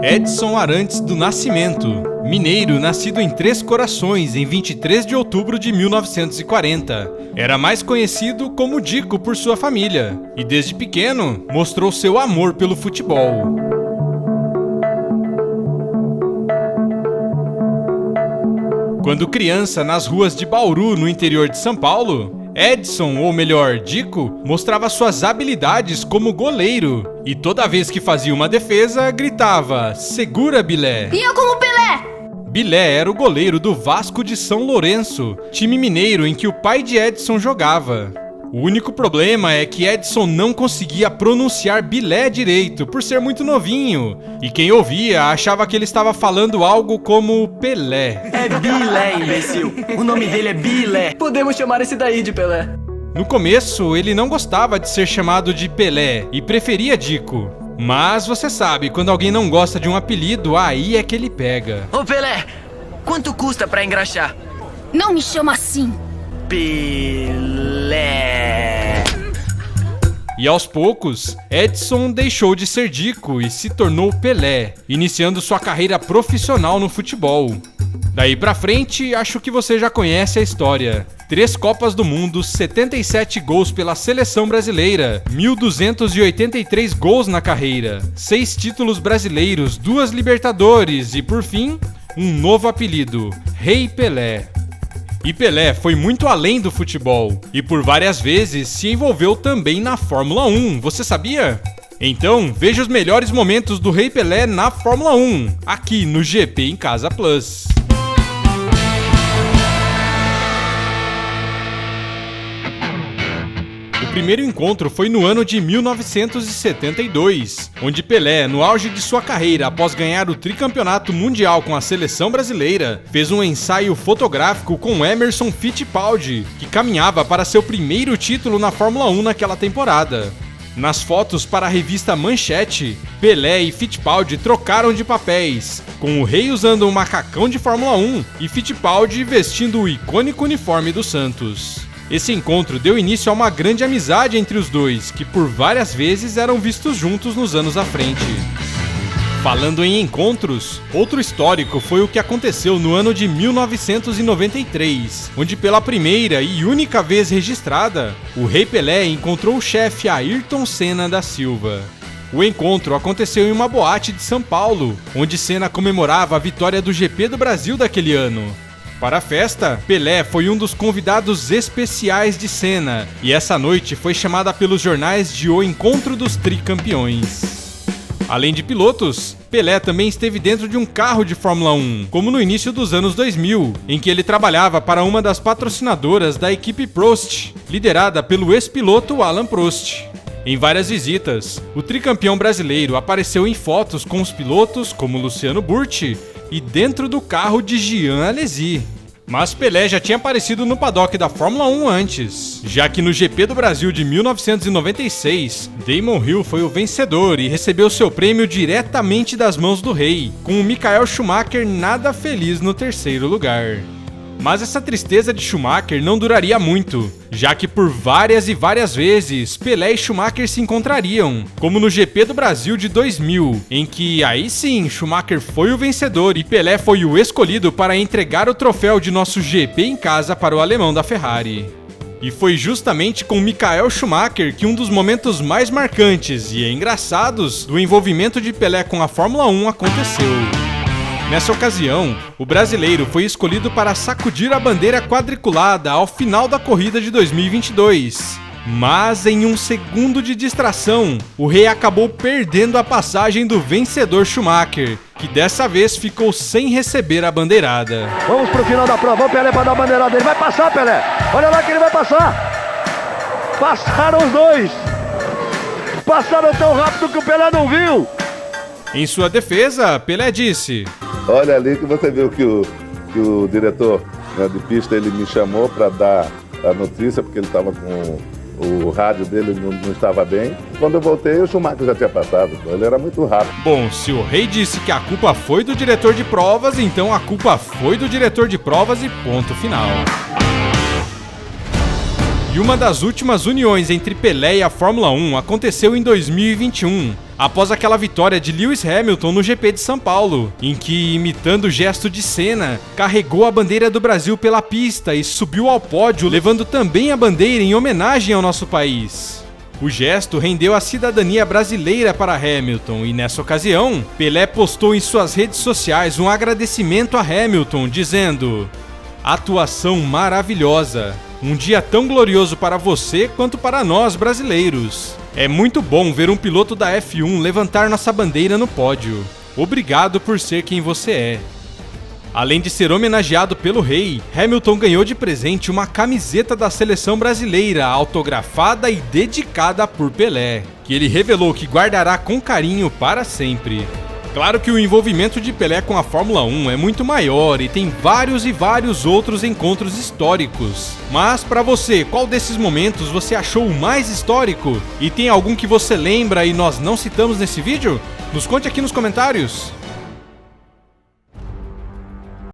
Edson Arantes do Nascimento, mineiro nascido em Três Corações em 23 de outubro de 1940. Era mais conhecido como Dico por sua família e desde pequeno mostrou seu amor pelo futebol. Quando criança, nas ruas de Bauru, no interior de São Paulo, Edson, ou melhor, Dico, mostrava suas habilidades como goleiro e toda vez que fazia uma defesa, gritava: "Segura, Bilé!" E eu como Pelé! Bilé era o goleiro do Vasco de São Lourenço, time mineiro em que o pai de Edson jogava. O único problema é que Edson não conseguia pronunciar Bilé direito por ser muito novinho, e quem ouvia achava que ele estava falando algo como Pelé. É Bilé, imbecil. O nome dele é Bilé. Podemos chamar esse daí de Pelé. No começo, ele não gostava de ser chamado de Pelé e preferia Dico. Mas você sabe, quando alguém não gosta de um apelido, aí é que ele pega. Ô Pelé, quanto custa pra engraxar? Não me chama assim! Pelé. E aos poucos, Edson deixou de ser Dico e se tornou Pelé, iniciando sua carreira profissional no futebol. Daí pra frente, acho que você já conhece a história. 3 Copas do Mundo, 77 gols pela seleção brasileira, 1.283 gols na carreira, 6 títulos brasileiros, 2 Libertadores e, por fim, um novo apelido, Rei Pelé. E Pelé foi muito além do futebol e por várias vezes se envolveu também na Fórmula 1, você sabia? Então, veja os melhores momentos do Rei Pelé na Fórmula 1, aqui no GP em Casa Plus. O primeiro encontro foi no ano de 1972, onde Pelé, no auge de sua carreira após ganhar o tricampeonato mundial com a seleção brasileira, fez um ensaio fotográfico com Emerson Fittipaldi, que caminhava para seu primeiro título na Fórmula 1 naquela temporada. Nas fotos para a revista Manchete, Pelé e Fittipaldi trocaram de papéis, com o rei usando um macacão de Fórmula 1 e Fittipaldi vestindo o icônico uniforme do Santos. Esse encontro deu início a uma grande amizade entre os dois, que por várias vezes eram vistos juntos nos anos à frente. Falando em encontros, outro histórico foi o que aconteceu no ano de 1993, onde pela primeira e única vez registrada, o Rei Pelé encontrou o chefe Ayrton Senna da Silva. O encontro aconteceu em uma boate de São Paulo, onde Senna comemorava a vitória do GP do Brasil daquele ano. Para a festa, Pelé foi um dos convidados especiais de Senna, e essa noite foi chamada pelos jornais de O Encontro dos Tricampeões. Além de pilotos, Pelé também esteve dentro de um carro de Fórmula 1, como no início dos anos 2000, em que ele trabalhava para uma das patrocinadoras da equipe Prost, liderada pelo ex-piloto Alain Prost. Em várias visitas, o tricampeão brasileiro apareceu em fotos com os pilotos como Luciano Burti e dentro do carro de Jean Alesi. Mas Pelé já tinha aparecido no paddock da Fórmula 1 antes, já que no GP do Brasil de 1996, Damon Hill foi o vencedor e recebeu seu prêmio diretamente das mãos do rei, com o Michael Schumacher nada feliz no terceiro lugar. Mas essa tristeza de Schumacher não duraria muito, já que por várias e várias vezes Pelé e Schumacher se encontrariam, como no GP do Brasil de 2000, em que aí sim Schumacher foi o vencedor e Pelé foi o escolhido para entregar o troféu de nosso GP em casa para o alemão da Ferrari. E foi justamente com Michael Schumacher que um dos momentos mais marcantes e engraçados do envolvimento de Pelé com a Fórmula 1 aconteceu. Nessa ocasião, o brasileiro foi escolhido para sacudir a bandeira quadriculada ao final da corrida de 2022. Mas em um segundo de distração, o rei acabou perdendo a passagem do vencedor Schumacher, que dessa vez ficou sem receber a bandeirada. Vamos pro final da prova, o Pelé para dar a bandeirada, ele vai passar, Pelé! Olha lá que ele vai passar! Passaram os dois! Passaram tão rápido que o Pelé não viu! Em sua defesa, Pelé disse: "Olha ali que você viu que o diretor, né, de pista, ele me chamou para dar a notícia, porque ele estava com o rádio dele, não estava bem. Quando eu voltei, o Schumacher já tinha passado, ele era muito rápido." Bom, se o rei disse que a culpa foi do diretor de provas, então a culpa foi do diretor de provas e ponto final. E uma das últimas uniões entre Pelé e a Fórmula 1 aconteceu em 2021, após aquela vitória de Lewis Hamilton no GP de São Paulo, em que, imitando o gesto de Senna, carregou a bandeira do Brasil pela pista e subiu ao pódio, levando também a bandeira em homenagem ao nosso país. O gesto rendeu a cidadania brasileira para Hamilton e, nessa ocasião, Pelé postou em suas redes sociais um agradecimento a Hamilton, dizendo: "Atuação maravilhosa, um dia tão glorioso para você quanto para nós brasileiros. É muito bom ver um piloto da F1 levantar nossa bandeira no pódio. Obrigado por ser quem você é." Além de ser homenageado pelo rei, Hamilton ganhou de presente uma camiseta da seleção brasileira, autografada e dedicada por Pelé, que ele revelou que guardará com carinho para sempre. Claro que o envolvimento de Pelé com a Fórmula 1 é muito maior e tem vários e vários outros encontros históricos. Mas para você, qual desses momentos você achou o mais histórico? E tem algum que você lembra e nós não citamos nesse vídeo? Nos conte aqui nos comentários!